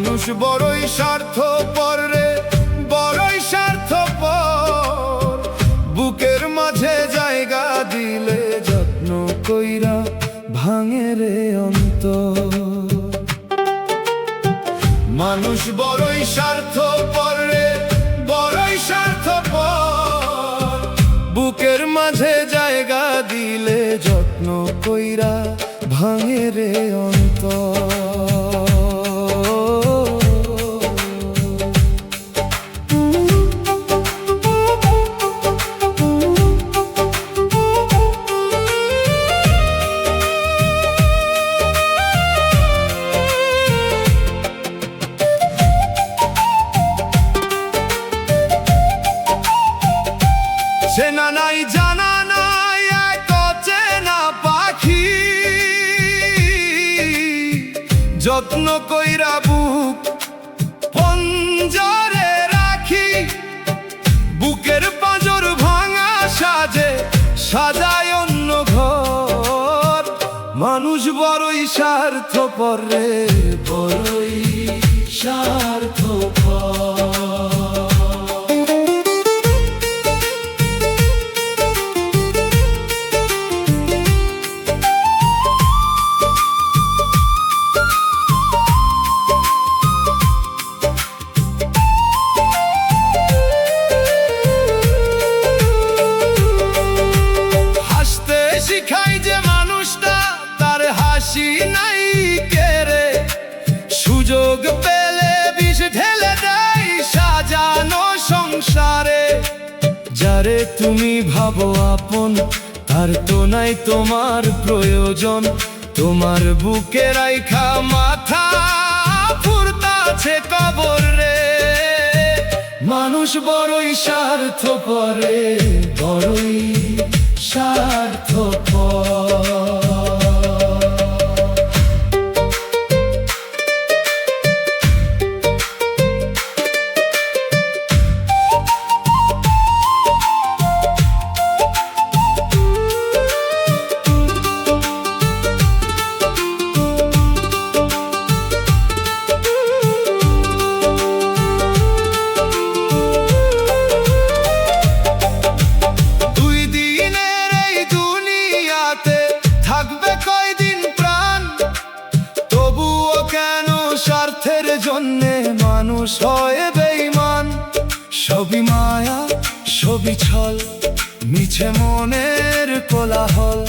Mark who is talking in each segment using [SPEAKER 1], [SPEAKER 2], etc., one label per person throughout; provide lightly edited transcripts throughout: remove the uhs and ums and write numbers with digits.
[SPEAKER 1] মানুষ বড়ই স্বার্থপর রে, বড়ই স্বার্থপর। বুকের মাঝে জায়গা দিলে যত্ন কইরা ভাঙে রে অন্তর। মানুষ বড়ই স্বার্থপর রে, বড়ই স্বার্থপর। বুকের মাঝে জায়গা দিলে যত্ন কইরা ভাঙে রে অন্তর। চেনা নাই জানা নাই এক চেনা পাখি, যত্ন কইরা বুক পঞ্জরে রাখি। বুকের পাঁজর ভাঙা সাজে সাজায় অন্য ঘর। মানুষ বড়ই স্বার্থপর রে, বড়ই স্বার্থপর। শিখাই যে মানুষটা তার হাসি নাই কেড়ে, সুযোগ পেলে বিষ ঢেলে দেয় সাজানো সংসারে। যারে তুমি ভাবো আপন তার তো নাই তোমার প্রয়োজন। তোমার বুকে রাইখা মাথা ফুরতাছে কবর রে। মানুষ বড়ই স্বার্থপর রে, বড়ই স্বার্থপর। থাকবে কয়দিন প্রাণ, তবুও কেন স্বার্থের জন্যে মানুষ হয় বেঈমান। সবই মায়া সবই ছল, মিছে মনের কোলাহল।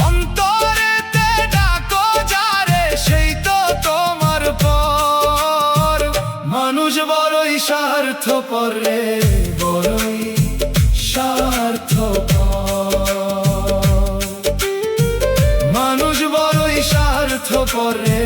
[SPEAKER 1] অন্তরেতে ডাকো যারে সেই তো তোমার পর। মানুষ বড়ই স্বার্থপর রে, বড়ই স্বার্থপর। মানুষ বড়ই স্বার্থপর রে।